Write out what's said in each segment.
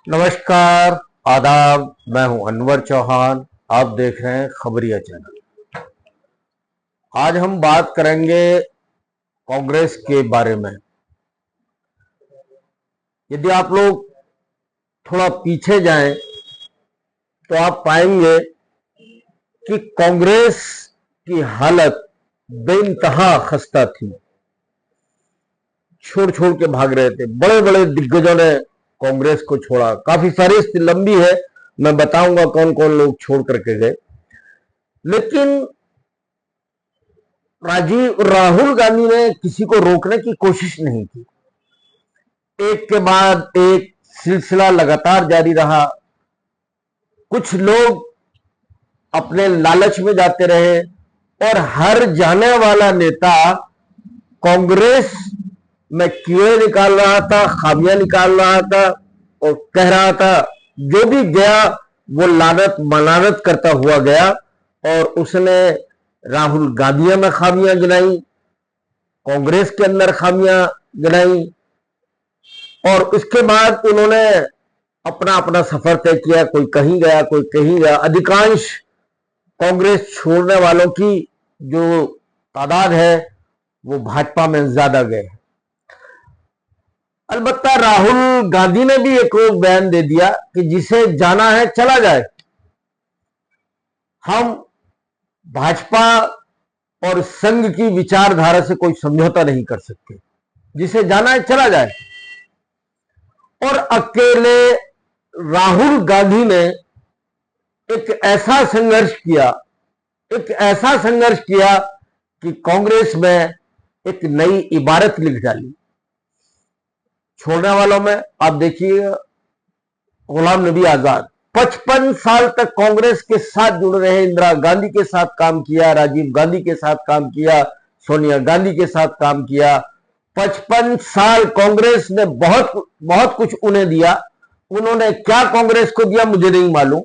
नमस्कार, आदाब। मैं हूं अनवर चौहान। आप देख रहे हैं खबरिया चैनल। आज हम बात करेंगे कांग्रेस के बारे में। यदि आप लोग थोड़ा पीछे जाएं तो आप पाएंगे कि कांग्रेस की हालत बेइंतहा खस्ता थी। छोड़ छोड़ के भाग रहे थे। बड़े बड़े दिग्गजों ने कांग्रेस को छोड़ा। काफी फहरिस्त लंबी है, मैं बताऊंगा कौन कौन लोग छोड़ करके गए। लेकिन राहुल गांधी ने किसी को रोकने की कोशिश नहीं की। एक के बाद एक सिलसिला लगातार जारी रहा। कुछ लोग अपने लालच में जाते रहे और हर जाने वाला नेता कांग्रेस में कीड़े निकाल रहा था, खामियां निकाल रहा था और कह रहा था जो भी गया वो लानत मलानत करता हुआ गया। और उसने राहुल गांधी में खामियां गिनाई, कांग्रेस के अंदर खामियां गिनाई और उसके बाद उन्होंने अपना अपना सफर तय किया। कोई कहीं गया, कोई कहीं गया। अधिकांश कांग्रेस छोड़ने वालों की जो तादाद है वो भाजपा में ज्यादा गए। अलबत्ता राहुल गांधी ने भी एक रोज बयान दे दिया कि जिसे जाना है चला जाए। हम भाजपा और संघ की विचारधारा से कोई समझौता नहीं कर सकते। जिसे जाना है चला जाए। और अकेले राहुल गांधी ने एक ऐसा संघर्ष किया कि कांग्रेस में एक नई इबारत लिख डाली। छोड़ने वालों में आप देखिए गुलाम नबी आजाद 55 साल तक कांग्रेस के साथ जुड़े रहे। इंदिरा गांधी के साथ काम किया, राजीव गांधी के साथ काम किया, सोनिया गांधी के साथ काम किया। 55 साल कांग्रेस ने बहुत कुछ उन्हें दिया। उन्होंने क्या कांग्रेस को दिया मुझे नहीं मालूम।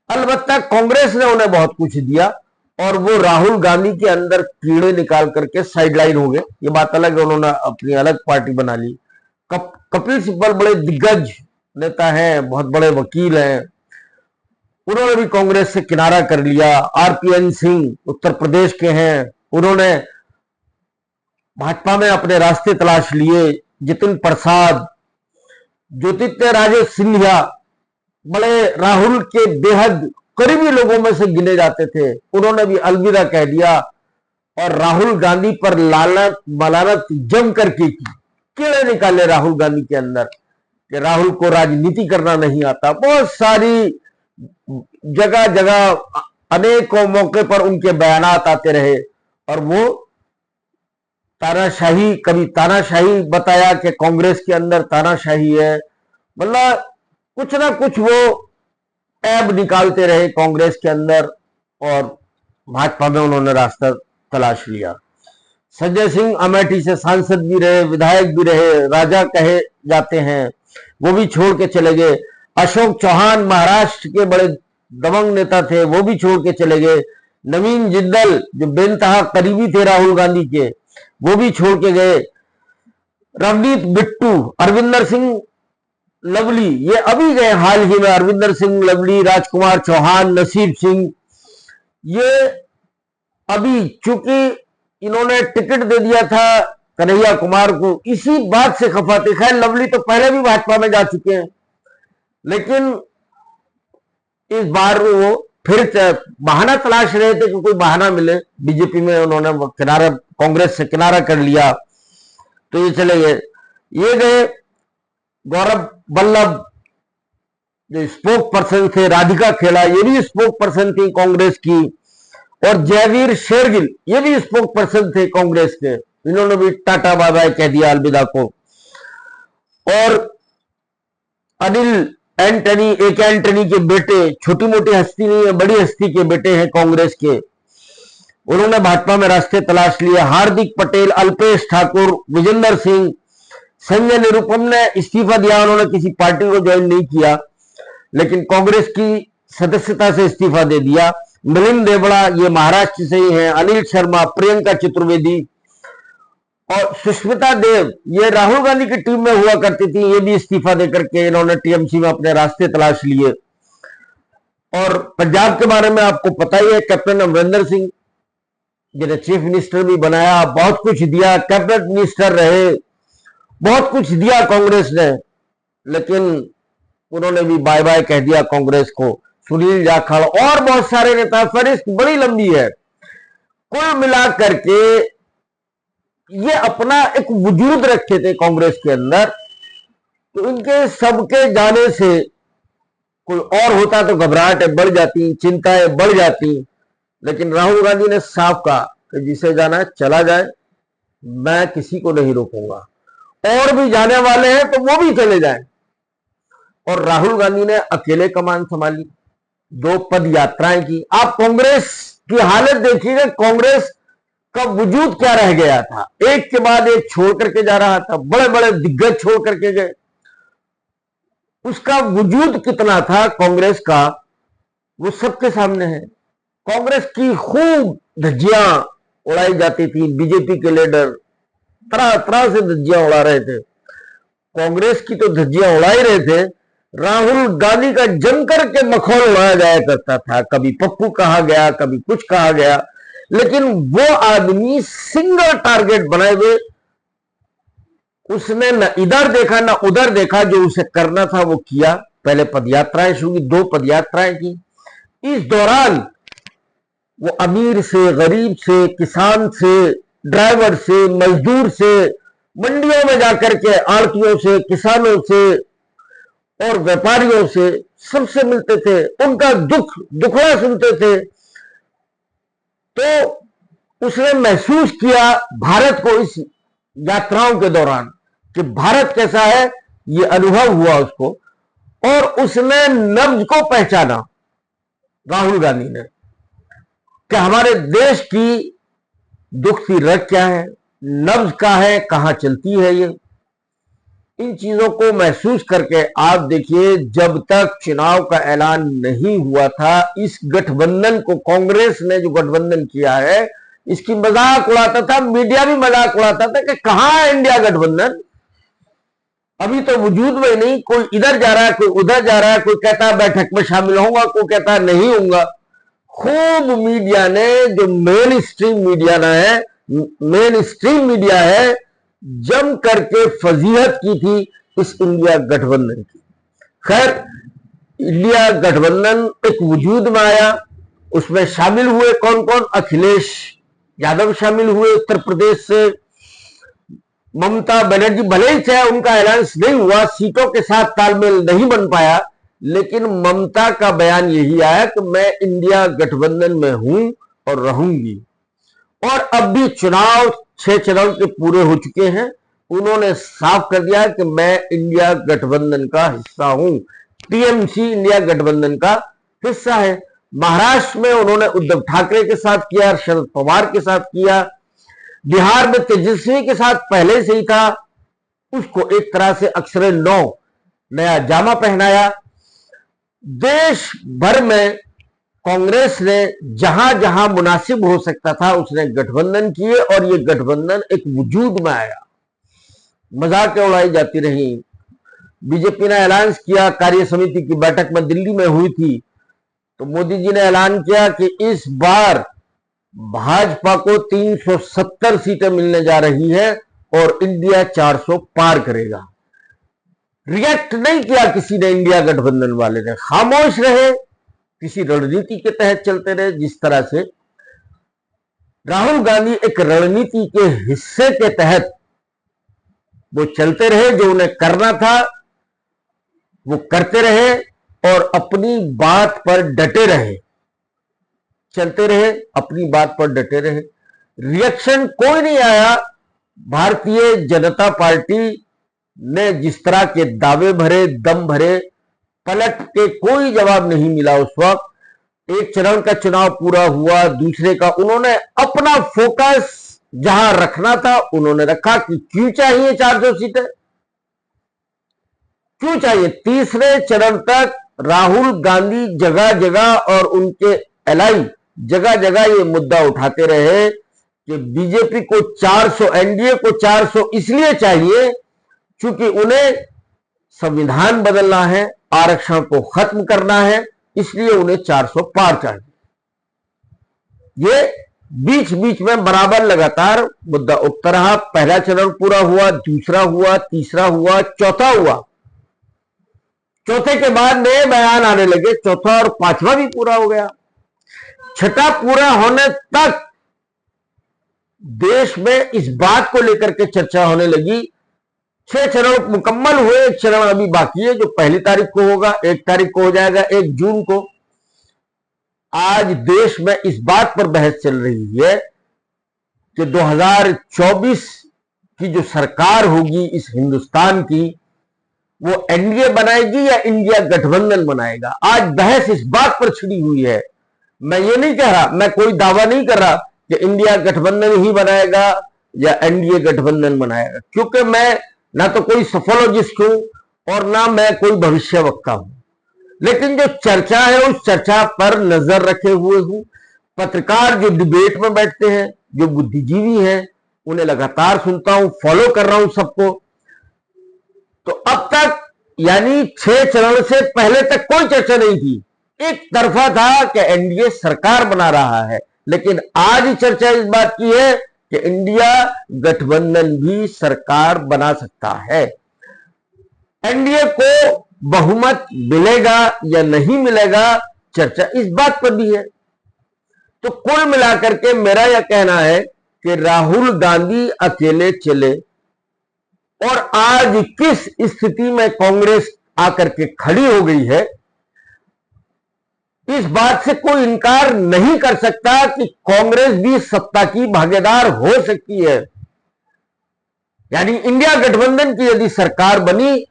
अलबत्ता कांग्रेस ने उन्हें बहुत कुछ दिया और वो राहुल गांधी के अंदर कीड़े निकाल करके साइडलाइन हो गए। ये बात अलग है, उन्होंने अपनी अलग पार्टी बना ली। कपिल सिब्बल बड़े दिग्गज नेता हैं, बहुत बड़े वकील हैं, उन्होंने भी कांग्रेस से किनारा कर लिया। आरपीएन सिंह उत्तर प्रदेश के हैं, उन्होंने भाजपा में अपने रास्ते तलाश लिए। जितिन प्रसाद, ज्योतिरादित्य राजे सिंधिया बड़े राहुल के बेहद करीबी लोगों में से गिने जाते थे, उन्होंने भी अलविदा कह दिया और राहुल गांधी पर लानत मलानत जम करके की। कीड़े निकाले राहुल गांधी के अंदर कि राहुल को राजनीति करना नहीं आता। बहुत सारी जगह जगह अनेकों मौके पर उनके बयानात आते रहे और वो तानाशाही, कभी तानाशाही बताया कि कांग्रेस के अंदर तानाशाही है। मतलब कुछ ना कुछ वो ऐब निकालते रहे कांग्रेस के अंदर और भाजपा में उन्होंने रास्ता तलाश लिया। संजय सिंह अमेठी से सांसद भी रहे, विधायक भी रहे, राजा कहे जाते हैं, वो भी छोड़ के चले गए। अशोक चौहान महाराष्ट्र के बड़े दबंग नेता थे, वो भी छोड़ के चले गए। नवीन जिंदल जो बेनतहा करीबी थे राहुल गांधी के, वो भी छोड़ के गए। रवनीत बिट्टू, अरविंदर सिंह लवली, ये अभी गए हाल ही में। अरविंदर सिंह लवली, राजकुमार चौहान, नसीब सिंह, ये अभी चूंकि इन्होंने टिकट दे दिया था कन्हैया कुमार को, इसी बात से खफा थे। खैर लवली तो पहले भी भाजपा में जा चुके हैं, लेकिन इस बार वो फिर बहाना तलाश रहे थे कि कोई बहाना मिले। बीजेपी में उन्होंने किनारा, कांग्रेस से किनारा कर लिया तो ये चले गए। ये गए गौरव वल्लभ जो स्पोक पर्सन थे, राधिका खेड़ा ये भी स्पोक पर्सन थी कांग्रेस की, और जयवीर शेरगिल ये भी स्पोक पर्सन थे कांग्रेस के। इन्होंने भी टाटा बाय बाय कह दिया, अलविदा को। और अनिल एंटनी, एक एंटनी के बेटे, छोटी मोटी हस्ती नहीं है, बड़ी हस्ती के बेटे हैं कांग्रेस के, उन्होंने भाजपा में रास्ते तलाश लिए। हार्दिक पटेल, अल्पेश ठाकुर, विजेंद्र सिंह, संजय निरुपम ने इस्तीफा दिया, उन्होंने किसी पार्टी को ज्वाइन नहीं किया लेकिन कांग्रेस की सदस्यता से इस्तीफा दे दिया। मिलिंद देवड़ा ये महाराष्ट्र से ही हैं। अनिल शर्मा, प्रियंका चतुर्वेदी, और सुष्मिता देव ये राहुल गांधी की टीम में हुआ करती थी, ये भी इस्तीफा देकर के इन्होंने टीएमसी में अपने रास्ते तलाश लिए। और पंजाब के बारे में आपको पता ही है, कैप्टन अमरिंदर सिंह जिन्हें चीफ मिनिस्टर भी बनाया, बहुत कुछ दिया, कैबिनेट मिनिस्टर रहे, बहुत कुछ दिया कांग्रेस ने, लेकिन उन्होंने भी बाय बाय कह दिया कांग्रेस को। सुनील जाखड़ और बहुत सारे नेता, फहरिस्त बड़ी लंबी है। कुल मिलाकर के ये अपना एक वजूद रखते थे कांग्रेस के अंदर, तो इनके सबके जाने से कोई और होता तो घबराहटें बढ़ जाती, चिंताएं बढ़ जाती, लेकिन राहुल गांधी ने साफ कहा कि जिसे जाना है चला जाए, मैं किसी को नहीं रोकूंगा, और भी जाने वाले हैं तो वो भी चले जाएं। और राहुल गांधी ने अकेले कमान संभाली, 2 पद यात्राएं की। आप कांग्रेस की हालत देखिएगा, कांग्रेस का वजूद क्या रह गया था, एक के बाद एक छोड़ करके जा रहा था, बड़े बड़े दिग्गज छोड़ करके गए। उसका वजूद कितना था कांग्रेस का, वो सबके सामने है। कांग्रेस की खूब धज्जियां उड़ाई जाती थी, बीजेपी के लीडर तरह तरह से धज्जियां उड़ा रहे थे। कांग्रेस की तो धज्जियां उड़ाई रहे थे, राहुल गांधी का जमकर के मखौल उड़ाया जाया करता था। कभी पप्पू कहा गया, कभी कुछ कहा गया, लेकिन वो आदमी सिंगल टारगेट बनाए हुए, उसने न इधर देखा न उधर देखा, जो उसे करना था वो किया। पहले पदयात्राएं शुरू की, 2 पदयात्राएं की। इस दौरान वो अमीर से, गरीब से, किसान से, ड्राइवर से, मजदूर से, मंडियों में जाकर के आड़तियों से, किसानों से और व्यापारियों से सबसे मिलते थे, उनका दुखड़ा सुनते थे। तो उसने महसूस किया भारत को इस यात्राओं के दौरान कि भारत कैसा है, ये अनुभव हुआ उसको, और उसने नब्ज को पहचाना राहुल गांधी ने कि हमारे देश की दुख की रग क्या है, नब्ज का है, कहां चलती है ये। इन चीजों को महसूस करके आप देखिए, जब तक चुनाव का ऐलान नहीं हुआ था, इस गठबंधन को, कांग्रेस ने जो गठबंधन किया है, इसकी मजाक उड़ाता था, मीडिया भी मजाक उड़ाता था कि कहां है इंडिया गठबंधन, अभी तो वजूद में नहीं, कोई इधर जा रहा है, कोई उधर जा रहा है, कोई कहता है बैठक में शामिल होऊंगा, कोई कहता है नहीं होऊंगा। खूब मीडिया ने, जो मेन स्ट्रीम मीडिया है, जम करके फजीहत की थी इस इंडिया गठबंधन की। खैर, इंडिया गठबंधन एक वजूद में आया, उसमें शामिल हुए कौन कौन? अखिलेश यादव शामिल हुए उत्तर प्रदेश से, ममता बनर्जी भले ही चाहे उनका ऐलान नहीं हुआ, सीटों के साथ तालमेल नहीं बन पाया, लेकिन ममता का बयान यही आया कि मैं इंडिया गठबंधन में हूं और रहूंगी। और अब भी चुनाव 6 चरण के पूरे हो चुके हैं, उन्होंने साफ कर दिया कि मैं इंडिया गठबंधन का हिस्सा हूं, टीएमसी इंडिया गठबंधन का हिस्सा है। महाराष्ट्र में उन्होंने उद्धव ठाकरे के साथ किया, शरद पवार के साथ किया, बिहार में तेजस्वी के साथ पहले से ही था, उसको एक तरह से अक्षरे 9 नया जामा पहनाया। देश भर में कांग्रेस ने जहां जहां मुनासिब हो सकता था उसने गठबंधन किए, और ये गठबंधन एक वजूद में आया। मजाक उड़ाई जाती रही। बीजेपी ने ऐलान किया, कार्य समिति की बैठक में दिल्ली में हुई थी, तो मोदी जी ने ऐलान किया कि इस बार भाजपा को 370 सीटें मिलने जा रही है और इंडिया 400 पार करेगा। रिएक्ट नहीं किया किसी ने, इंडिया गठबंधन वाले ने खामोश रहे, किसी रणनीति के तहत चलते रहे। जिस तरह से राहुल गांधी एक रणनीति के हिस्से के तहत वो चलते रहे, जो उन्हें करना था वो करते रहे और अपनी बात पर डटे रहे, चलते रहे, अपनी बात पर डटे रहे। रिएक्शन कोई नहीं आया। भारतीय जनता पार्टी ने जिस तरह के दावे भरे, दम भरे, पलट के कोई जवाब नहीं मिला उस वक्त। एक चरण का चुनाव पूरा हुआ, दूसरे का उन्होंने अपना फोकस जहां रखना था उन्होंने रखा कि क्यों चाहिए 400 सीटें, क्यों चाहिए। तीसरे चरण तक राहुल गांधी जगह जगह और उनके एलाई जगह जगह ये मुद्दा उठाते रहे कि बीजेपी को 400, एनडीए को 400 इसलिए चाहिए क्योंकि उन्हें संविधान बदलना है, आरक्षण को खत्म करना है, इसलिए उन्हें 400 पार चाहिए। ये बीच बीच में बराबर लगातार मुद्दा उठता रहा। पहला चरण पूरा हुआ, दूसरा हुआ, तीसरा हुआ, चौथा हुआ। चौथे के बाद नए बयान आने लगे, चौथा और पांचवा भी पूरा हो गया। छठा पूरा होने तक देश में इस बात को लेकर के चर्चा होने लगी। 6 चरण मुकम्मल हुए, एक चरण अभी बाकी है जो 1 तारीख को होगा, 1 तारीख को हो जाएगा, 1 जून को। आज देश में इस बात पर बहस चल रही है कि 2024 की जो सरकार होगी इस हिंदुस्तान की, वो एनडीए बनाएगी या इंडिया गठबंधन बनाएगा। आज बहस इस बात पर छिड़ी हुई है। मैं ये नहीं कह रहा, मैं कोई दावा नहीं कर रहा कि इंडिया गठबंधन ही बनाएगा या एनडीए गठबंधन बनाएगा, क्योंकि मैं ना तो कोई सोफोलॉजिस्ट हूं और ना मैं कोई भविष्यवक्ता हूं। लेकिन जो चर्चा है उस चर्चा पर नजर रखे हुए हूं। पत्रकार जो डिबेट में बैठते हैं, जो बुद्धिजीवी हैं, उन्हें लगातार सुनता हूं, फॉलो कर रहा हूं सबको। तो अब तक यानी 6 चरण से पहले तक कोई चर्चा नहीं थी। एक तरफा था कि एनडीए सरकार बना रहा है, लेकिन आज चर्चा इस बात की है कि इंडिया गठबंधन भी सरकार बना सकता है। एनडीए को बहुमत मिलेगा या नहीं मिलेगा, चर्चा इस बात पर भी है। तो कुल मिलाकर के मेरा यह कहना है कि राहुल गांधी अकेले चले, और आज किस स्थिति में कांग्रेस आकर के खड़ी हो गई है, इस बात से कोई इनकार नहीं कर सकता कि कांग्रेस भी सत्ता की भागीदार हो सकती है। यानी इंडिया गठबंधन की यदि सरकार बनी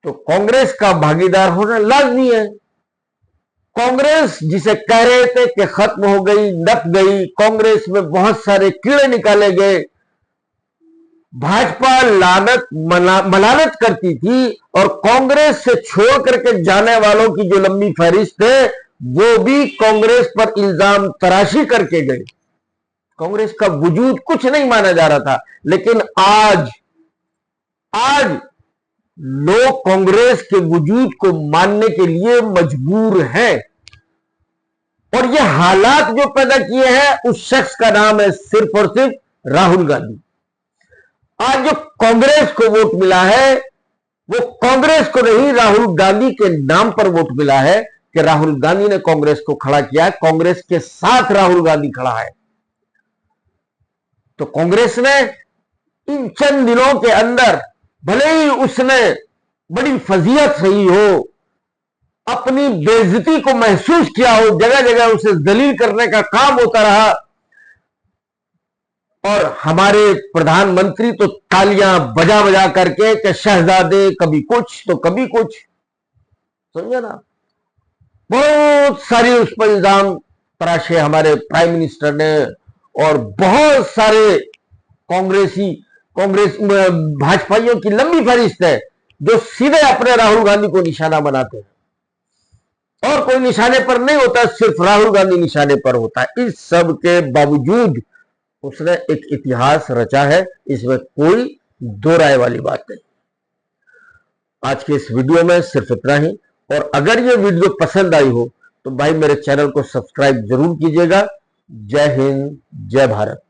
तो कांग्रेस का भागीदार होना लाजमी है। कांग्रेस जिसे कह रहे थे कि खत्म हो गई, नप गई, कांग्रेस में बहुत सारे कीड़े निकाले गए, भाजपा लानत मलानत करती थी, और कांग्रेस से छोड़ करके जाने वालों की जो लंबी फहरिस्त है वो भी कांग्रेस पर इल्जाम तराशी करके गए। कांग्रेस का वजूद कुछ नहीं माना जा रहा था, लेकिन आज लोग कांग्रेस के वजूद को मानने के लिए मजबूर हैं। और ये हालात जो पैदा किए हैं उस शख्स का नाम है सिर्फ और सिर्फ राहुल गांधी। आज जो कांग्रेस को वोट मिला है वो कांग्रेस को नहीं, राहुल गांधी के नाम पर वोट मिला है कि राहुल गांधी ने कांग्रेस को खड़ा किया, कांग्रेस के साथ राहुल गांधी खड़ा है। तो कांग्रेस ने इन चंद दिनों के अंदर, भले ही उसने बड़ी फजीहत सही हो, अपनी बेइज्जती को महसूस किया हो, जगह जगह उसे जलील करने का काम होता रहा, और हमारे प्रधानमंत्री तो तालियां बजा बजा करके कि शहजादे कभी कुछ तो कभी कुछ, समझे ना, बहुत सारी उस पर इल्जाम तराशे हमारे प्राइम मिनिस्टर ने, और बहुत सारे कांग्रेस भाजपाइयों की लंबी फहरिस्त है जो सीधे अपने राहुल गांधी को निशाना बनाते हैं, और कोई निशाने पर नहीं होता, सिर्फ राहुल गांधी निशाने पर होता है। इस सब के बावजूद उसने एक इतिहास रचा है, इसमें कोई दो राय वाली बात नहीं। आज के इस वीडियो में सिर्फ इतना ही, और अगर ये वीडियो पसंद आई हो तो भाई मेरे चैनल को सब्सक्राइब जरूर कीजिएगा। जय हिंद, जय भारत।